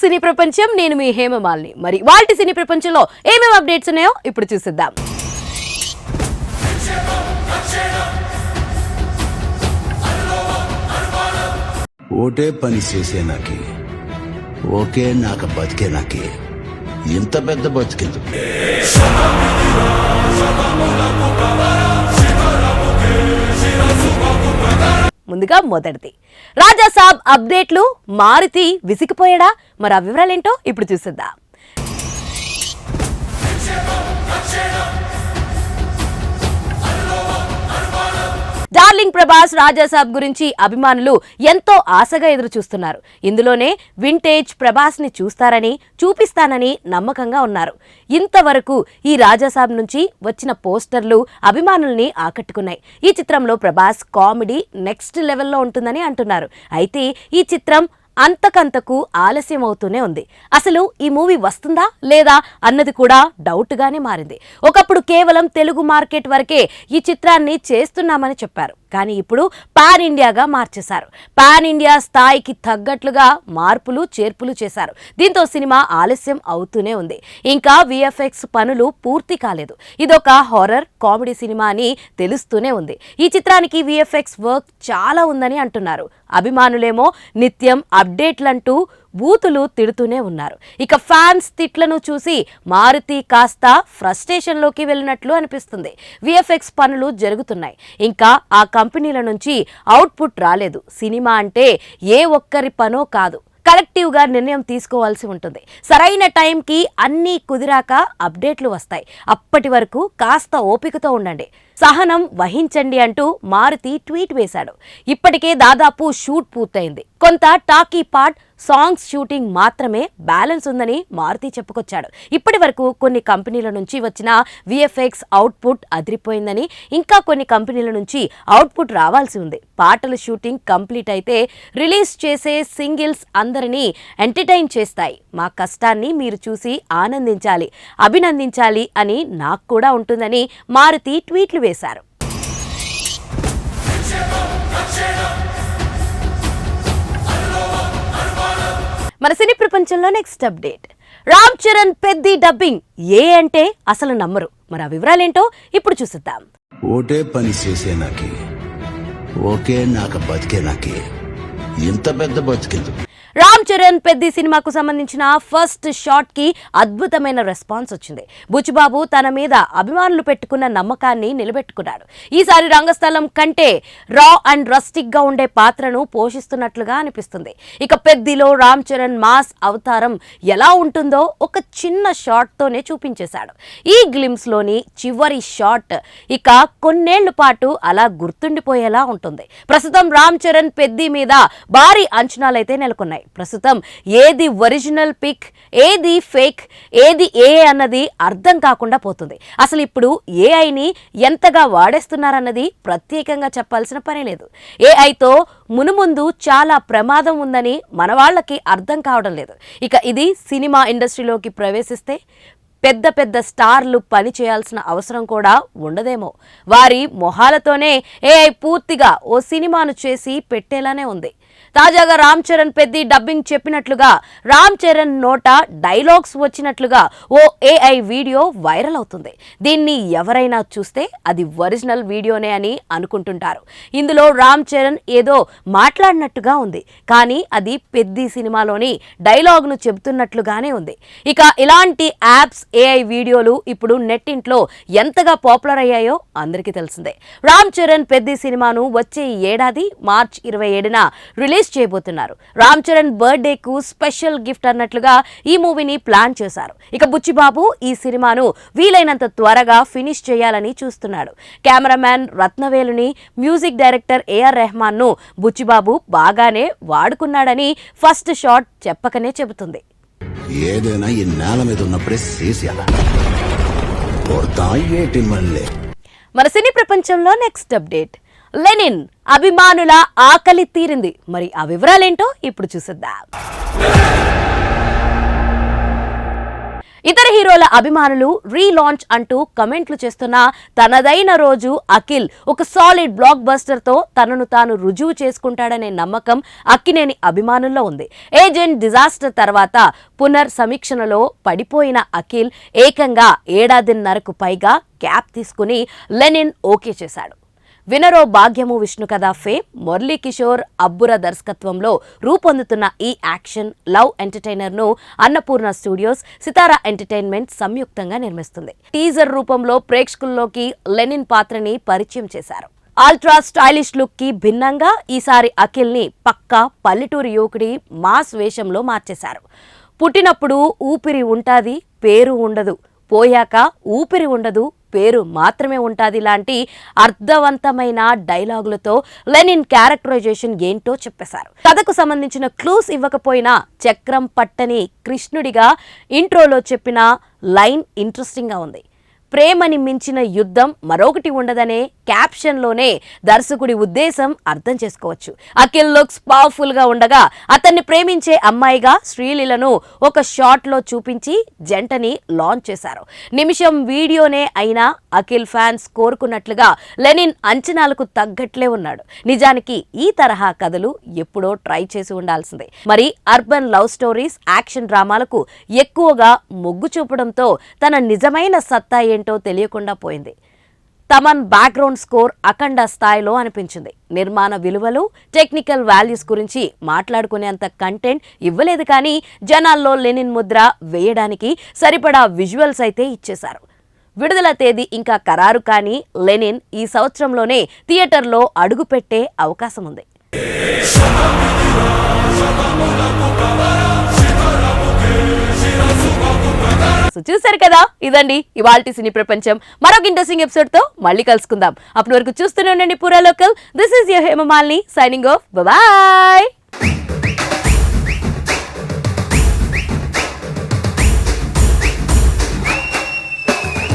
సినీ ప్రపంచం నేను మీ హేమమాలిని. మరి వాల్టి సినీ ప్రపంచంలో ఏమేం అప్డేట్స్ ఉన్నాయో ఇప్పుడు చూసేద్దాం. ఓటే పని చేసేనాకి ఓకే నాకు బతికేనాకి ఇంత పెద్ద బతికెందుకు? ముందుగా మొదటిది రాజా సాబ్ అప్డేట్లు. మారుతి విసిగిపోయాడా? మరి ఆ వివరాలేంటో ఇప్పుడు చూసేద్దాం. డార్లింగ్ ప్రభాస్ రాజా సాబ్ గురించి అభిమానులు ఎంతో ఆశగా ఎదురు చూస్తున్నారు. ఇందులోనే వింటేజ్ ప్రభాస్ ని చూపిస్తానని నమ్మకంగా ఉన్నారు. ఇంతవరకు ఈ రాజా సాబ్ నుంచి వచ్చిన పోస్టర్లు అభిమానుల్ని ఆకట్టుకున్నాయి. ఈ చిత్రంలో ప్రభాస్ కామెడీ నెక్స్ట్ లెవెల్లో ఉంటుందని అంటున్నారు. అయితే ఈ చిత్రం అంతకంతకు ఆలస్యం అవుతూనే ఉంది. అసలు ఈ మూవీ వస్తుందా లేదా అన్నది కూడా డౌట్ గానే మారింది. ఒకప్పుడు కేవలం తెలుగు మార్కెట్ వరకే ఈ చిత్రాన్ని చేస్తున్నామని చెప్పారు. కానీ ఇప్పుడు పాన్ ఇండియాగా మార్చేశారు. పాన్ ఇండియా స్థాయికి తగ్గట్లుగా మార్పులు చేర్పులు చేశారు. దీంతో సినిమా ఆలస్యం అవుతూనే ఉంది. ఇంకా విఎఫ్ఎక్స్ పనులు పూర్తి కాలేదు. ఇదొక హారర్ కామెడీ సినిమా అని తెలుస్తూనే ఉంది. ఈ చిత్రానికి విఎఫ్ఎక్స్ వర్క్ చాలా ఉందని అంటున్నారు. అభిమానులేమో నిత్యం అప్డేట్లంటూ బూతులు తిడుతూనే ఉన్నారు. ఇక ఫ్యాన్స్ తిట్లను చూసి మారుతి కాస్త ఫ్రస్ట్రేషన్లోకి వెళ్ళినట్లు అనిపిస్తుంది. విఎఫ్ఎక్స్ పనులు జరుగుతున్నాయి, ఇంకా ఆ కంపెనీల నుంచి అవుట్పుట్ రాలేదు. సినిమా అంటే ఏ ఒక్కరి పనో కాదు, కలెక్టివ్గా నిర్ణయం తీసుకోవాల్సి ఉంటుంది. సరైన టైంకి అన్నీ కుదిరాక అప్డేట్లు వస్తాయి. అప్పటి వరకు కాస్త ఓపికతో ఉండండి, సహనం వహించండి అంటూ మారుతి ట్వీట్ వేశాడు. ఇప్పటికే దాదాపు షూట్ పూర్తయింది. కొంత టాకీ పార్ట్ సాంగ్స్ షూటింగ్ మాత్రమే బ్యాలెన్స్ ఉందని మారుతి చెప్పుకొచ్చాడు. ఇప్పటి వరకు కొన్ని కంపెనీల నుంచి వచ్చిన విఎఫ్ఎక్స్ అవుట్పుట్ అదిరిపోయిందని, ఇంకా కొన్ని కంపెనీల నుంచి అవుట్పుట్ రావాల్సి ఉంది. పాటల షూటింగ్ కంప్లీట్ అయితే రిలీజ్ చేసే సింగిల్స్ అందరినీ ఎంటర్టైన్ చేస్తాయి. మా కష్టాన్ని మీరు చూసి ఆనందించాలి, అభినందించాలి అని నాకు కూడా ఉంటుందని మారుతి ట్వీట్లు వేశారు. మన సినీ ప్రపంచంలో next update. Ram Charan Peddi dubbing ఏ అంటే అసలు నమ్మరు. మరి ఆ వివరాలేంటో ఇప్పుడు చూసిద్దాం. ఓటే పని చేసేనాకి ఓకే నాకు బతికేనాకి ఇంత పెద్ద బతికెందుకు? రామ్ చరణ్ పెద్ది సినిమాకు సంబంధించిన ఫస్ట్ షాట్ కి అద్భుతమైన రెస్పాన్స్ వచ్చింది. బుచ్చిబాబు తన మీద అభిమానులు పెట్టుకున్న నమ్మకాన్ని నిలబెట్టుకున్నాడు. ఈసారి రంగస్థలం కంటే రా అండ్ రస్టిక్ గా ఉండే పాత్రను పోషిస్తున్నట్లుగా అనిపిస్తుంది. ఇక పెద్దిలో రామ్ చరణ్ మాస్ అవతారం ఎలా ఉంటుందో ఒక చిన్న షాట్ తోనే చూపించేశాడు. ఈ గ్లిమ్స్ లోని చివరి షాట్ ఇక కొన్నేళ్ల పాటు అలా గుర్తుండిపోయేలా ఉంటుంది. ప్రస్తుతం రామ్ చరణ్ పెద్ది మీద భారీ అంచనాలైతే నెలకొన్నాయి. ప్రస్తుతం ఏది ఒరిజినల్ పిక్, ఏది ఫేక్, ఏది ఏఐ అన్నది అర్థం కాకుండా పోతుంది. అసలు ఇప్పుడు ఏఐని ఎంతగా వాడేస్తున్నారన్నది ప్రత్యేకంగా చెప్పాల్సిన పని లేదు. ఏఐతో మునుముందు చాలా ప్రమాదం ఉందని మన వాళ్ళకి అర్థం కావడం లేదు. ఇక ఇది సినిమా ఇండస్ట్రీలోకి ప్రవేశిస్తే పెద్ద పెద్ద స్టార్లు పని చేయాల్సిన అవసరం కూడా ఉండదేమో. వారి మొహాలతోనే ఏఐ పూర్తిగా ఓ సినిమాను చేసి పెట్టేలానే ఉంది. తాజాగా రామ్ చరణ్ పెద్ది డబ్బింగ్ చెప్పినట్లుగా, రామ్ చరణ్ నోట డైలాగ్స్ వచ్చినట్లుగా ఓ ఏఐ వీడియో వైరల్ అవుతుంది. దీన్ని ఎవరైనా చూస్తే అది ఒరిజినల్ వీడియోనే అని అనుకుంటుంటారు. ఇందులో రామ్ చరణ్ ఏదో మాట్లాడినట్టుగా ఉంది, కానీ అది పెద్ది సినిమాలోని డైలాగ్ను చెబుతున్నట్లుగానే ఉంది. ఇక ఇలాంటి యాప్స్, ఏఐ వీడియోలు ఇప్పుడు నెట్టింట్లో ఎంతగా పాపులర్ అయ్యాయో అందరికీ తెలిసిందే. రామ్ చరణ్ పెద్ది సినిమాను వచ్చే ఏడాది మార్చి 27న రిలీజ్ చేయబోతున్నారు. రామ్ చరణ్ బర్త్డే కు స్పెషల్ గిఫ్ట్ అన్నట్లుగా ఈ మూవీని ప్లాన్ చేశారు. ఇక బుచ్చిబాబు ఈ సినిమాను వీలైనంత త్వరగా ఫినిష్ చేయాలని చూస్తున్నాడు. కెమెరామ్యాన్ రత్నవేలుని, మ్యూజిక్ డైరెక్టర్ ఏఆర్ రెహమాన్ ను బుచ్చిబాబు బాగానే వాడుకున్నాడని ఫస్ట్ షాట్ చెప్పకనే చెబుతుంది. ఏదైనా ఈ నేల మీద ఉన్నప్పుడే చేసేయాల. మన సినీ ప్రపంచంలో నెక్స్ట్ అప్డేట్. లెనిన్ అభిమానుల ఆకలి తీరింది. మరి ఆ వివరాలేంటో ఇప్పుడు చూసేద్దాం. ఇతర హీరోల అభిమానులు రీలాంచ్ అంటూ కమెంట్లు చేస్తున్న తనదైన రోజు అఖిల్ ఒక సాలిడ్ బ్లాక్ బస్టర్ తో తనను తాను రుజువు చేసుకుంటాడనే నమ్మకం అక్కినేని అభిమానుల్లో ఉంది. ఏజెంట్ డిజాస్టర్ తర్వాత పునర్ సమీక్షణలో పడిపోయిన అఖిల్ ఏకంగా ఏడాదిన్నరకు పైగా గ్యాప్ తీసుకుని లెనిన్ ఓకే చేశాడు. వినరో భాగ్యము విష్ణు కథ ఫేమ్ మురళీ కిషోర్ అబ్బుర దర్శకత్వంలో రూపొందుతున్న ఈ యాక్షన్ లవ్ ఎంటర్టైనర్ ను అన్నపూర్ణ స్టూడియోస్, సితారా ఎంటర్టైన్మెంట్ సంయుక్తంగా నిర్మిస్తుంది. టీజర్ రూపంలో ప్రేక్షకుల్లోకి లెనిన్ పాత్రని పరిచయం చేశారు. అల్ట్రా స్టైలిష్ లుక్ కి భిన్నంగా ఈసారి అఖిల్ ని పక్కా పల్లెటూరు యువకుడి మాస్ వేషంలో మార్చేశారు. పుట్టినప్పుడు ఊపిరి ఉంటాది, పేరు ఉండదు, పోయాక ఊపిరి ఉండదు, పేరు మాత్రమే ఉంటాది లాంటి అర్థవంతమైన డైలాగులతో లెనిన్ క్యారెక్టరైజేషన్ ఏంటో చెప్పేశారు. కథకు సంబంధించిన క్లూస్ ఇవ్వకపోయినా చక్రం పట్టని కృష్ణుడిగా ఇంట్రోలో చెప్పిన లైన్ ఇంట్రెస్టింగ్ గా ఉంది. ప్రేమని మించిన యుద్ధం మరొకటి ఉండదనే క్యాప్షన్లోనే దర్శకుడి ఉద్దేశం అర్థం చేసుకోవచ్చు. అఖిల్ లుక్స్ పవర్ఫుల్ గా ఉండగా అతన్ని ప్రేమించే అమ్మాయిగా శ్రీలీలను ఒక షాట్ లో చూపించి జంటని లాంచ్ చేశారు. నిమిషం వీడియోనే అయినా అఖిల్ ఫ్యాన్స్ కోరుకున్నట్లుగా లెనిన్ అంచనాలకు తగ్గట్లే ఉన్నాడు. నిజానికి ఈ తరహా కథలు ఎప్పుడో ట్రై చేసి ఉండాల్సిందే. మరి అర్బన్ లవ్ స్టోరీస్, యాక్షన్ డ్రామాలకు ఎక్కువగా మొగ్గు చూపడంతో తన నిజమైన సత్తా ఏంటో తెలియకుండా పోయింది. తమన్ బ్యాక్గ్రౌండ్ స్కోర్ అఖండ స్థాయిలో అనిపించింది. నిర్మాణ విలువలు, టెక్నికల్ వాల్యూస్ గురించి మాట్లాడుకునేంత కంటెంట్ ఇవ్వలేదు, కానీ జనాల్లో లెనిన్ ముద్ర వేయడానికి సరిపడా విజువల్స్ అయితే ఇచ్చేశారు. విడుదల తేదీ ఇంకా ఖరారు కానీ లెనిన్ ఈ సంవత్సరంలోనే థియేటర్లో అడుగుపెట్టే అవకాశం ఉంది. చూశారు కదా, ఇదండి ఇవాల్టి సినీ ప్రపంచం. మరొక ఇంట్రెస్టింగ్ ఎపిసోడ్ తో మళ్ళీ కలుసుకుందాం. అప్పటి వరకు చూస్తూనే ఉండండి పూరా local. This is your Hemamalini signing off. Bye.